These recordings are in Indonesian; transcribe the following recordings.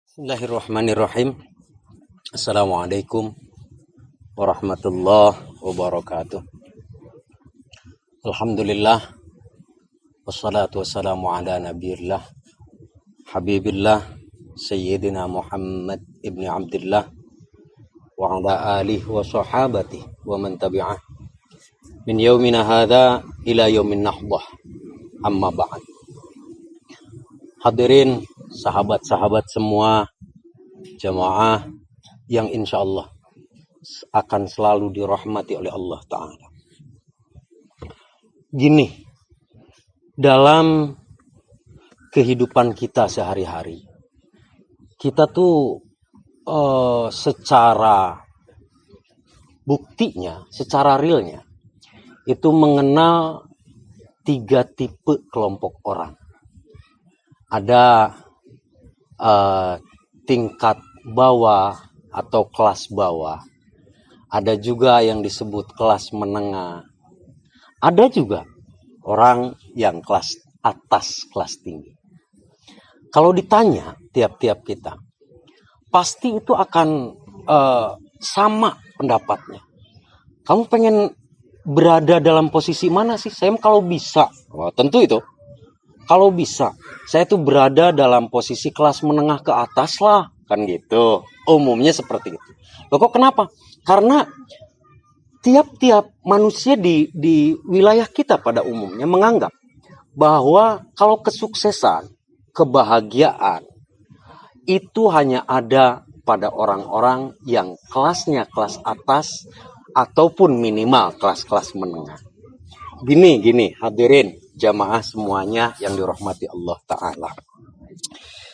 Bismillahirrahmanirrahim. Assalamualaikum warahmatullahi wabarakatuh. Alhamdulillah. Wassalatu wassalamu ala nabiyillah Habibillah Sayyidina Muhammad ibni Abdillah wa ala alihi wa sahabati wa man tabi'ah min yaumina hadha ila yaumin nahdah. Amma ba'd. Hadirin sahabat-sahabat semua, jamaah yang insya Allah akan selalu dirahmati oleh Allah Ta'ala. Gini, dalam kehidupan kita sehari-hari, kita tuh secara buktinya, secara realnya, itu mengenal 3 tipe kelompok orang. Ada tingkat bawah atau kelas bawah. Ada juga yang disebut kelas menengah. Ada juga orang yang kelas atas, kelas tinggi. Kalau ditanya tiap-tiap kita, pasti itu akan sama pendapatnya. Kamu pengen berada dalam posisi mana sih? Saya kalau bisa, wah, tentu itu. Kalau bisa, saya tuh berada dalam posisi kelas menengah ke atas lah, kan gitu. Umumnya seperti itu. Loh kok kenapa? Karena tiap-tiap manusia di wilayah kita pada umumnya menganggap bahwa kalau kesuksesan, kebahagiaan, itu hanya ada pada orang-orang yang kelasnya kelas atas ataupun minimal kelas-kelas menengah. Gini, hadirin jamaah semuanya yang dirahmati Allah Ta'ala.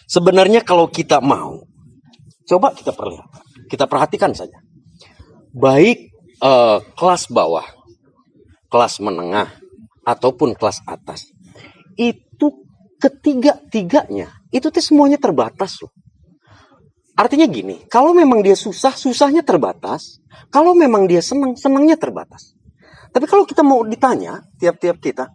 Sebenarnya kalau kita mau, coba kita perhatikan saja. Baik kelas bawah, kelas menengah, ataupun kelas atas. Itu ketiga-tiganya, itu tuh semuanya terbatas loh. Artinya gini, kalau memang dia susah, susahnya terbatas. Kalau memang dia senang, senangnya terbatas. Tapi kalau kita mau ditanya, tiap-tiap kita,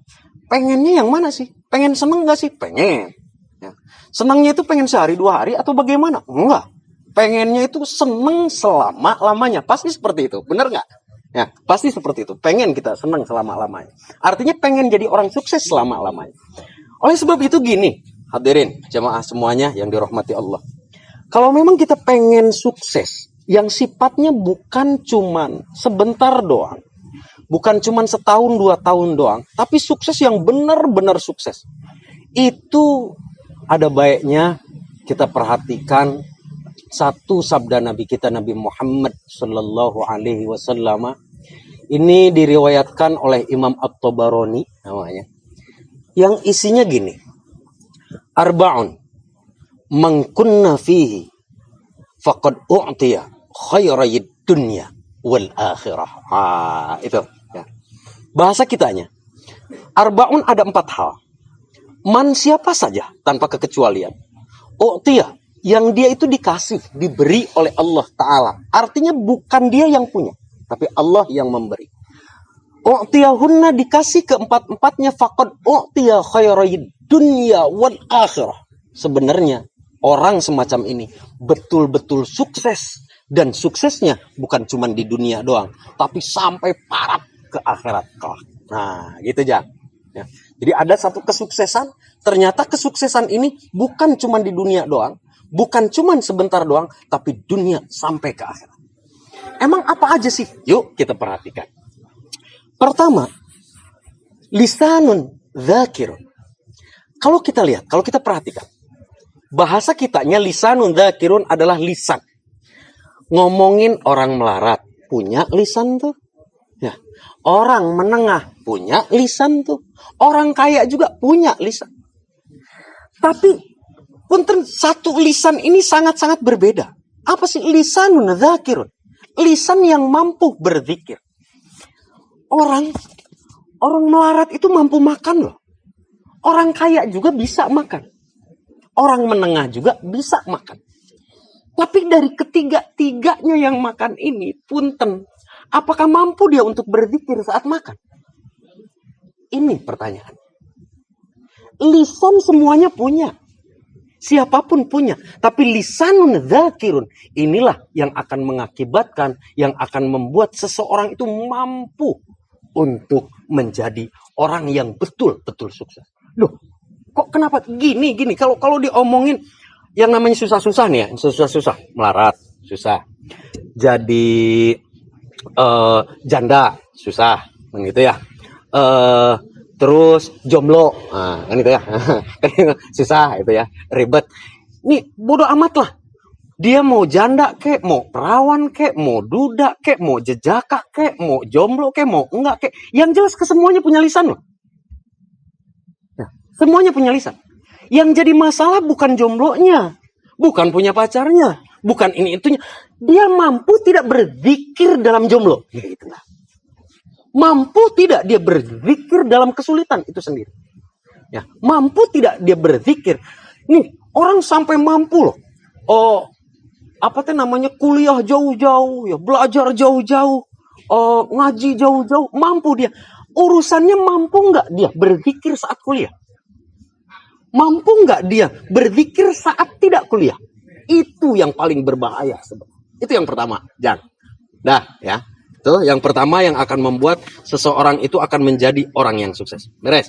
pengennya yang mana sih? Pengen seneng gak sih? Pengen. Ya. Senangnya itu pengen sehari 2 hari atau bagaimana? Enggak. Pengennya itu seneng selama-lamanya. Pasti seperti itu. Bener gak? Ya, pasti seperti itu. Pengen kita seneng selama-lamanya. Artinya pengen jadi orang sukses selama-lamanya. Oleh sebab itu gini, hadirin jamaah semuanya yang dirahmati Allah. Kalau memang kita pengen sukses, yang sifatnya bukan cuman sebentar doang, bukan cuma setahun 2 tahun doang, tapi sukses yang benar-benar sukses. Itu ada baiknya kita perhatikan satu sabda Nabi kita, Nabi Muhammad Sallallahu Alaihi Wasallam. Ini diriwayatkan oleh Imam At-Tabarani namanya. Yang isinya gini. Arba'un man kunna fihi faqad u'tiya khairayid dunya wal akhirah. Itu. Bahasa kitanya, Arba'un ada 4 hal. Man siapa saja tanpa kekecualian. U'tiyah, yang dia itu dikasih, diberi oleh Allah Ta'ala. Artinya bukan dia yang punya, tapi Allah yang memberi. U'tiyahunna dikasih keempat-empatnya faqad u'tiyah khairayid dunya wal akhirah. Sebenarnya orang semacam ini betul-betul sukses. Dan suksesnya bukan cuma di dunia doang, tapi sampai parah ke akhirat kelak. Nah, gitu ya. Jadi ada satu kesuksesan, ternyata kesuksesan ini bukan cuma di dunia doang, bukan cuma sebentar doang, tapi dunia sampai ke akhirat. Emang apa aja sih? Yuk kita perhatikan. Pertama, lisanun dzakirun. Kalau kita lihat, kalau kita perhatikan, bahasa kitanya lisanun dzakirun adalah lisan. Ngomongin orang melarat, punya lisan tuh. Ya. Orang menengah punya lisan tuh. Orang kaya juga punya lisan. Tapi punten satu lisan ini sangat-sangat berbeda. Apa sih lisanun dzakirun? Lisan yang mampu berzikir. Orang melarat itu mampu makan loh. Orang kaya juga bisa makan. Orang menengah juga bisa makan. Tapi dari ketiga-tiganya yang makan ini, punten, apakah mampu dia untuk berzikir saat makan? Ini pertanyaan. Lisan semuanya punya. Siapapun punya. Tapi lisanun dzakirun. Inilah yang akan mengakibatkan, yang akan membuat seseorang itu mampu untuk menjadi orang yang betul-betul sukses. Loh, kok kenapa gini? Kalau diomongin yang namanya susah-susah nih ya. Susah-susah. Melarat, susah. Jadi janda, susah. Begitu ya. Terus jomblo, kan itu ya, susah itu ya, ribet. Nih bodoh amat lah. Dia mau janda kek, mau perawan kek, mau duda kek, mau jejaka kek, mau jomblo kek, mau enggak kek. Yang jelas kesemuanya punya lisan loh. Nah, semuanya punya lisan. Yang jadi masalah bukan jomblonya, bukan punya pacarnya, bukan ini itunya. Dia mampu tidak berzikir dalam jomblo. Itulah. Mampu tidak dia berzikir dalam kesulitan itu sendiri. Ya, mampu tidak dia berzikir. Nih, orang sampai mampu loh. Oh, apa tuh namanya kuliah jauh-jauh, ya, belajar jauh-jauh, ngaji jauh-jauh, mampu dia. Urusannya mampu nggak dia berzikir saat kuliah? Mampu nggak dia berzikir saat tidak kuliah? Itu yang paling berbahaya sebenarnya. Itu yang pertama, jangan. Dah, ya. Itu yang pertama yang akan membuat seseorang itu akan menjadi orang yang sukses. Beres.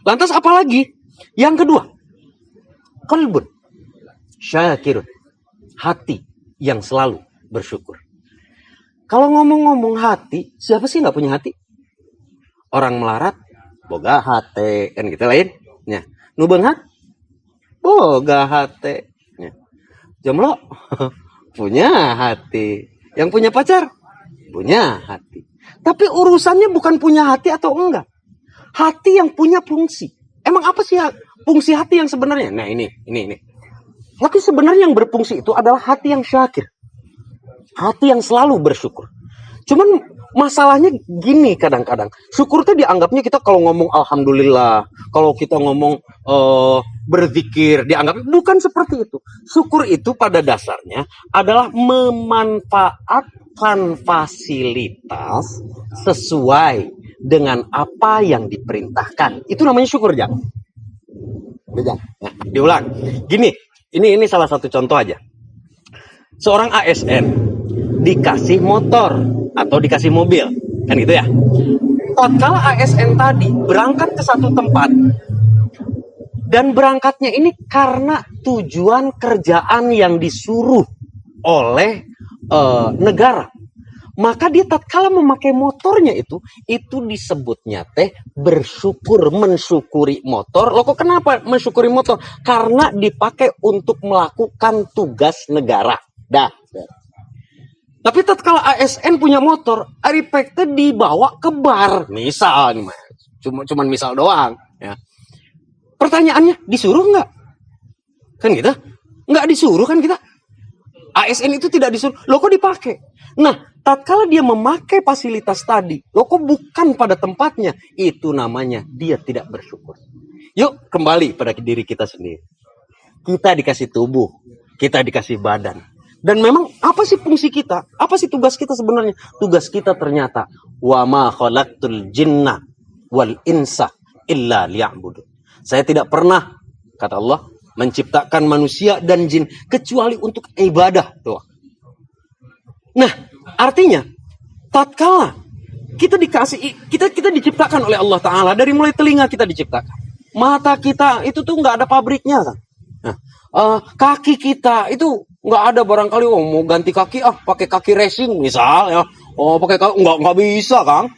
Lantas apa lagi? Yang kedua, qalbun syakirun. Hati yang selalu bersyukur. Kalau ngomong-ngomong hati, siapa sih nggak punya hati? Orang melarat, boga hati. Kan gitu lain. Ya. Nu beunghak, boga hati. Ya. Jomblo, punya hati. Yang punya pacar, punya hati. Tapi urusannya bukan punya hati atau enggak. Hati yang punya fungsi. Emang apa sih fungsi hati yang sebenarnya? Nah ini. Hati sebenarnya yang berfungsi itu adalah hati yang syakir. Hati yang selalu bersyukur. Cuman masalahnya gini kadang-kadang. Syukur itu dianggapnya kita kalau ngomong alhamdulillah. Kalau kita ngomong berzikir. Dianggap bukan seperti itu. Syukur itu pada dasarnya adalah memanfaatkan fasilitas sesuai dengan apa yang diperintahkan. Itu namanya syukur, Jang. Nah, diulang. Gini. Ini salah satu contoh aja. Seorang ASN dikasih motor atau dikasih mobil, kan gitu ya. Tatkala ASN tadi berangkat ke satu tempat dan berangkatnya ini karena tujuan kerjaan yang disuruh oleh negara. Maka dia tatkala memakai motornya itu disebutnya teh bersyukur, mensyukuri motor. Loh kok kenapa mensyukuri motor? Karena dipakai untuk melakukan tugas negara. Dah. Tapi tatkala ASN punya motor, aripeknya dibawa ke bar. Misal nih, cuman misal doang. Ya. Pertanyaannya, disuruh nggak? Kan gitu? Nggak disuruh kan kita? ASN itu tidak disuruh. Loh kok dipakai? Nah, tatkala dia memakai fasilitas tadi, loh kok bukan pada tempatnya, itu namanya dia tidak bersyukur. Yuk kembali pada diri kita sendiri. Kita dikasih tubuh, kita dikasih badan. Dan memang apa sih fungsi kita? Apa sih tugas kita sebenarnya? Tugas kita ternyata wa ma khalaqtul jinna wal insa illa liya'budun. Saya tidak pernah, kata Allah, menciptakan manusia dan jin kecuali untuk ibadah doang. Nah, artinya tatkala kita diciptakan oleh Allah Ta'ala, dari mulai telinga kita diciptakan, mata kita itu tuh nggak ada pabriknya kan. Nah, kaki kita itu nggak ada barangkali mau ganti kaki pakai kaki racing misal ya, pakai nggak bisa Kang.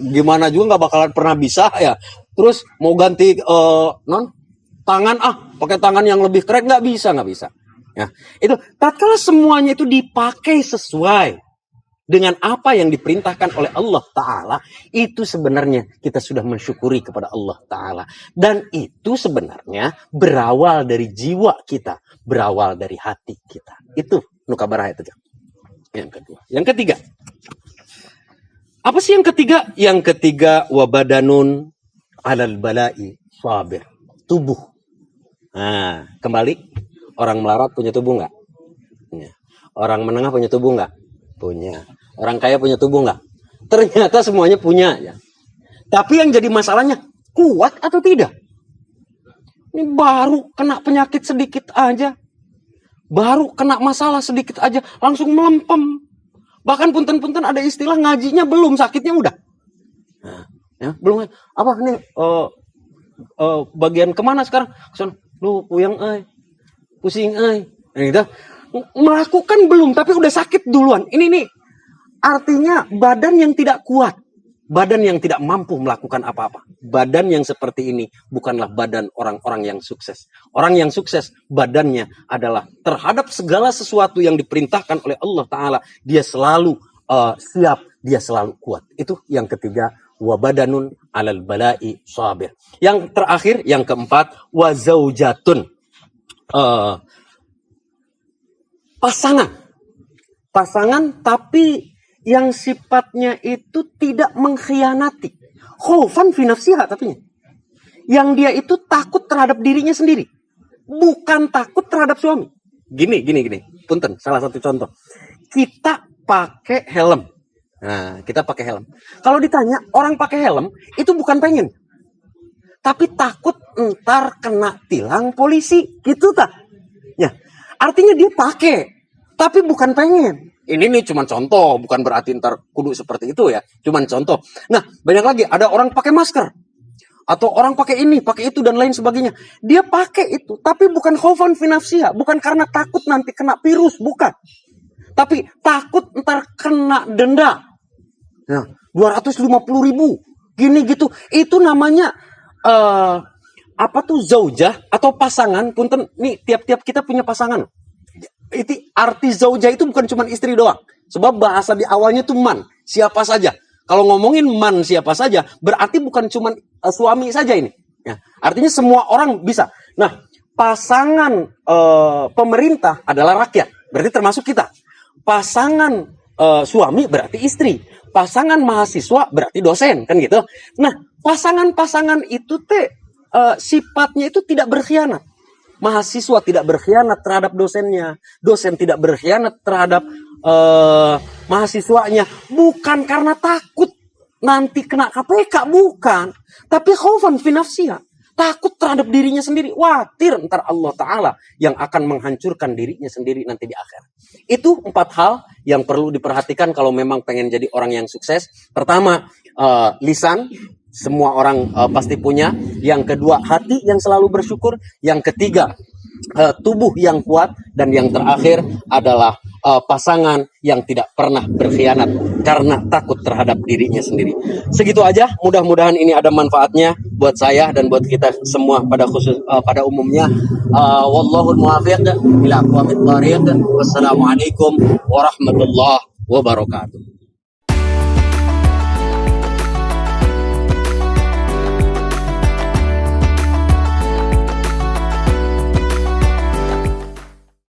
Gimana juga nggak bakalan pernah bisa ya. Terus mau ganti tangan pakai tangan yang lebih keren nggak bisa. Ya, itu tatkala semuanya itu dipakai sesuai dengan apa yang diperintahkan oleh Allah Ta'ala, itu sebenarnya kita sudah mensyukuri kepada Allah Ta'ala. Dan itu sebenarnya berawal dari jiwa kita, berawal dari hati kita. Itu nukabarah itu. Yang kedua. Yang ketiga. Apa sih yang ketiga? Yang ketiga, wabadanun alal balai sabir. Tubuh. Nah, kembali. Orang melarat punya tubuh nggak? Punya. Orang menengah punya tubuh nggak? Punya. Orang kaya punya tubuh nggak? Ternyata semuanya punya. Ya. Tapi yang jadi masalahnya, kuat atau tidak? Ini baru kena penyakit sedikit aja, baru kena masalah sedikit aja, langsung melempem. Bahkan punten-punten ada istilah ngajinya belum, sakitnya udah. Nah, ya, belum apa nih bagian kemana sekarang? Kesana, lu puyeng pusing gitu. Melakukan belum, tapi udah sakit duluan. Ini nih artinya badan yang tidak kuat, badan yang tidak mampu melakukan apa-apa. Badan yang seperti ini bukanlah badan orang-orang yang sukses. Orang yang sukses badannya adalah terhadap segala sesuatu yang diperintahkan oleh Allah Ta'ala, dia selalu siap, dia selalu kuat. Itu yang ketiga, wa badanun alal bala'i sabir. Yang terakhir, yang keempat, wa zaujatun, pasangan tapi yang sifatnya itu tidak mengkhianati. Khaufan fi nafsiha, tapi yang dia itu takut terhadap dirinya sendiri, bukan takut terhadap suami. Gini. Punten, salah satu contoh. Kita pakai helm. Nah, kita pakai helm. Kalau ditanya, orang pakai helm itu bukan pengen, tapi takut ntar kena tilang polisi, gitu tak? Ya, artinya dia pakai, tapi bukan pengen. Ini nih cuma contoh, bukan berarti ntar kudu seperti itu ya. Cuman contoh. Nah, banyak lagi. Ada orang pakai masker. Atau orang pakai ini, pakai itu, dan lain sebagainya. Dia pakai itu, tapi bukan khaufan fi nafsiha. Bukan karena takut nanti kena virus, bukan. Tapi takut ntar kena denda. Nah, 250.000. Gini gitu. Itu namanya, zaujah atau pasangan. Punten, nih tiap-tiap kita punya pasangan. Itu arti zaujah itu bukan cuma istri doang. Sebab bahasa di awalnya itu man, siapa saja. Kalau ngomongin man siapa saja, berarti bukan cuma suami saja ini. Ya, artinya semua orang bisa. Nah, pasangan pemerintah adalah rakyat, berarti termasuk kita. Pasangan suami berarti istri. Pasangan mahasiswa berarti dosen, kan gitu. Nah, pasangan-pasangan itu sifatnya itu tidak berkhianat. Mahasiswa tidak berkhianat terhadap dosennya. Dosen tidak berkhianat terhadap mahasiswanya. Bukan karena takut nanti kena KPK, bukan. Tapi khaufan fi nafsiha. Takut terhadap dirinya sendiri. Khawatir ntar Allah Ta'ala yang akan menghancurkan dirinya sendiri nanti di akhir. Itu 4 hal yang perlu diperhatikan kalau memang pengen jadi orang yang sukses. Pertama, lisan. Semua orang pasti punya. Yang kedua, hati yang selalu bersyukur. Yang ketiga, tubuh yang kuat. Dan yang terakhir adalah pasangan yang tidak pernah berkhianat karena takut terhadap dirinya sendiri. Segitu aja. Mudah-mudahan ini ada manfaatnya buat saya dan buat kita semua pada umumnya. Wallahul muwaffiq ila aqwamit thariq. Wassalamualaikum warahmatullahi wabarakatuh.